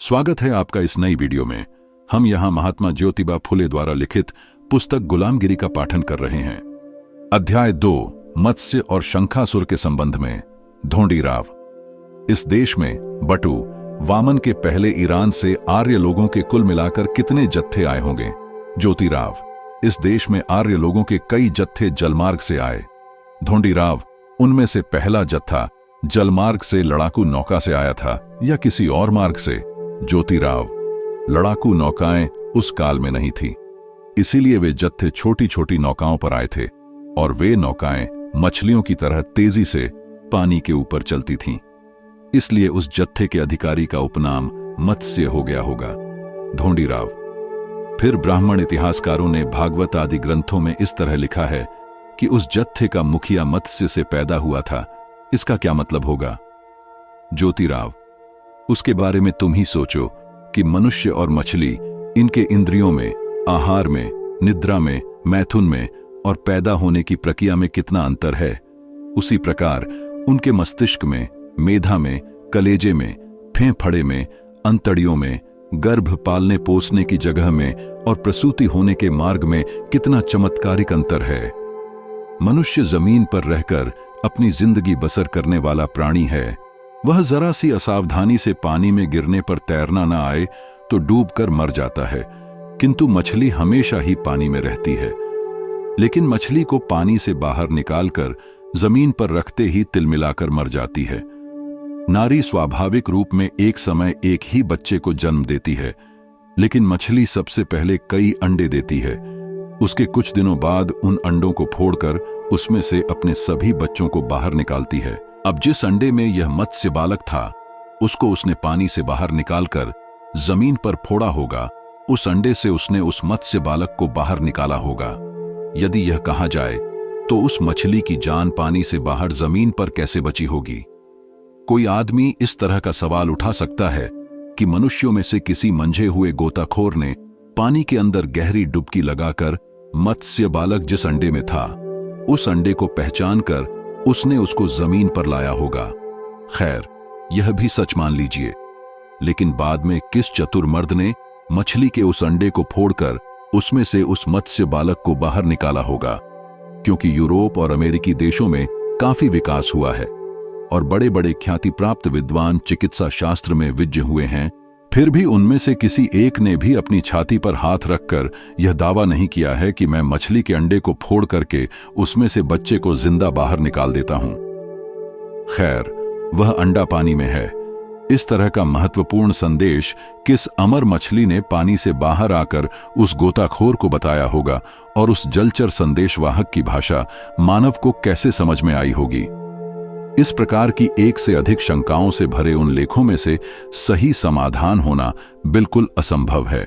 स्वागत है आपका इस नई वीडियो में। हम यहाँ महात्मा ज्योतिबा फुले द्वारा लिखित पुस्तक गुलामगिरी का पाठन कर रहे हैं। अध्याय 2, मत्स्य और शंखासुर के संबंध में। ढोंडीराव। इस देश में बटू वामन के पहले ईरान से आर्य लोगों के कुल मिलाकर कितने जत्थे आए होंगे? ज्योतिराव। इस देश में आर्य लोगों के कई जत्थे जलमार्ग से आए। ढोंडीराव। उनमें से पहला जत्था जलमार्ग से लड़ाकू नौका से आया था या किसी और मार्ग से? ज्योतिराव। लड़ाकू नौकाएं उस काल में नहीं थी, इसीलिए वे जत्थे छोटी छोटी नौकाओं पर आए थे और वे नौकाएं मछलियों की तरह तेजी से पानी के ऊपर चलती थीं। इसलिए उस जत्थे के अधिकारी का उपनाम मत्स्य हो गया होगा। ढोंडीराव। फिर ब्राह्मण इतिहासकारों ने भागवत आदि ग्रंथों में इस तरह लिखा है कि उस जत्थे का मुखिया मत्स्य से पैदा हुआ था। इसका क्या मतलब होगा? ज्योतिराव। उसके बारे में तुम ही सोचो कि मनुष्य और मछली, इनके इंद्रियों में, आहार में, निद्रा में, मैथुन में और पैदा होने की प्रक्रिया में कितना अंतर है। उसी प्रकार उनके मस्तिष्क में, मेधा में, कलेजे में, फेफड़े में, अंतड़ियों में, गर्भ पालने पोसने की जगह में और प्रसूति होने के मार्ग में कितना चमत्कारिक अंतर है। मनुष्य जमीन पर रहकर अपनी जिंदगी बसर करने वाला प्राणी है। वह जरा सी असावधानी से पानी में गिरने पर तैरना न आए तो डूबकर मर जाता है, किंतु मछली हमेशा ही पानी में रहती है। लेकिन मछली को पानी से बाहर निकालकर जमीन पर रखते ही तिलमिलाकर मर जाती है। नारी स्वाभाविक रूप में एक समय एक ही बच्चे को जन्म देती है, लेकिन मछली सबसे पहले कई अंडे देती है। उसके कुछ दिनों बाद उन अंडों को फोड़कर उसमें से अपने सभी बच्चों को बाहर निकालती है। अब जिस अंडे में यह मत्स्य बालक था, उसको उसने पानी से बाहर निकालकर जमीन पर फोड़ा होगा। उस अंडे से उसने उस मत्स्य बालक को बाहर निकाला होगा। यदि यह कहा जाए तो उस मछली की जान पानी से बाहर जमीन पर कैसे बची होगी? कोई आदमी इस तरह का सवाल उठा सकता है कि मनुष्यों में से किसी मंझे हुए गोताखोर ने पानी के अंदर गहरी डुबकी लगाकर मत्स्य बालक जिस अंडे में था, उस अंडे को पहचान कर उसने उसको जमीन पर लाया होगा। खैर, यह भी सच मान लीजिए, लेकिन बाद में किस चतुर मर्द ने मछली के उस अंडे को फोड़कर उसमें से उस मत्स्य बालक को बाहर निकाला होगा? क्योंकि यूरोप और अमेरिकी देशों में काफी विकास हुआ है और बड़े बड़े ख्याति प्राप्त विद्वान चिकित्सा शास्त्र में विज्ञ हुए हैं, फिर भी उनमें से किसी एक ने भी अपनी छाती पर हाथ रखकर यह दावा नहीं किया है कि मैं मछली के अंडे को फोड़ करके उसमें से बच्चे को जिंदा बाहर निकाल देता हूं। खैर, वह अंडा पानी में है। इस तरह का महत्वपूर्ण संदेश किस अमर मछली ने पानी से बाहर आकर उस गोताखोर को बताया होगा और उस जलचर संदेशवाहक की भाषा मानव को कैसे समझ में आई होगी? इस प्रकार की एक से अधिक शंकाओं से भरे उन लेखों में से सही समाधान होना बिल्कुल असंभव है।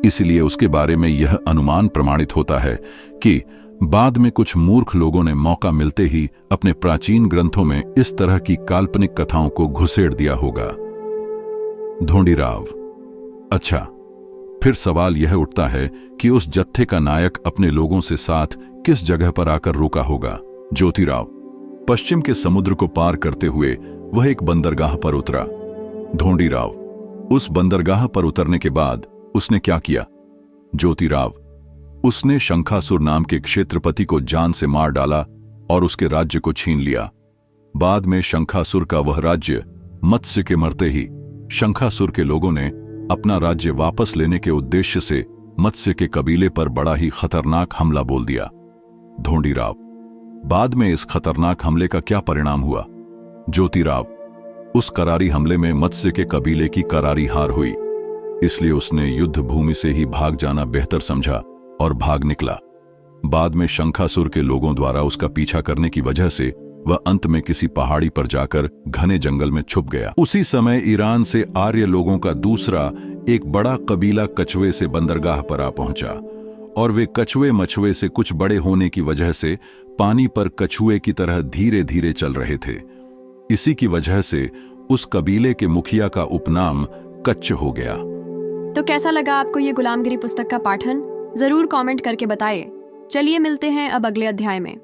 इसलिए उसके बारे में यह अनुमान प्रमाणित होता है कि बाद में कुछ मूर्ख लोगों ने मौका मिलते ही अपने प्राचीन ग्रंथों में इस तरह की काल्पनिक कथाओं को घुसेड़ दिया होगा। ढोंडीराव। अच्छा, फिर सवाल यह उठता है कि उस जत्थे का नायक अपने लोगों से साथ किस जगह पर आकर रुका होगा? ज्योतिराव। पश्चिम के समुद्र को पार करते हुए वह एक बंदरगाह पर उतरा। ढोंडीराव। उस बंदरगाह पर उतरने के बाद उसने क्या किया? ज्योतिराव। उसने शंखासुर नाम के क्षेत्रपति को जान से मार डाला और उसके राज्य को छीन लिया। बाद में शंखासुर का वह राज्य मत्स्य के मरते ही शंखासुर के लोगों ने अपना राज्य वापस लेने के उद्देश्य से मत्स्य के कबीले पर बड़ा ही खतरनाक हमला बोल दिया। ढोंडीराव। बाद में इस खतरनाक हमले का क्या परिणाम हुआ? ज्योतिराव। उस करारी हमले में मत्स्य के कबीले की करारी हार हुई, इसलिए उसने युद्ध भूमि से ही भाग जाना बेहतर समझा और भाग निकला। बाद में शंखासुर के लोगों द्वारा उसका पीछा करने की वजह से वह अंत में किसी पहाड़ी पर जाकर घने जंगल में छुप गया। उसी समय ईरान से आर्य लोगों का दूसरा एक बड़ा कबीला कछुए से बंदरगाह पर आ पहुंचा और वे कछुए मछुए से कुछ बड़े होने की वजह से पानी पर कछुए की तरह धीरे धीरे चल रहे थे। इसी की वजह से उस कबीले के मुखिया का उपनाम कच्छ हो गया। तो कैसा लगा आपको ये गुलामगिरी पुस्तक का पाठन? जरूर कमेंट करके बताइए। चलिए मिलते हैं अब अगले अध्याय में।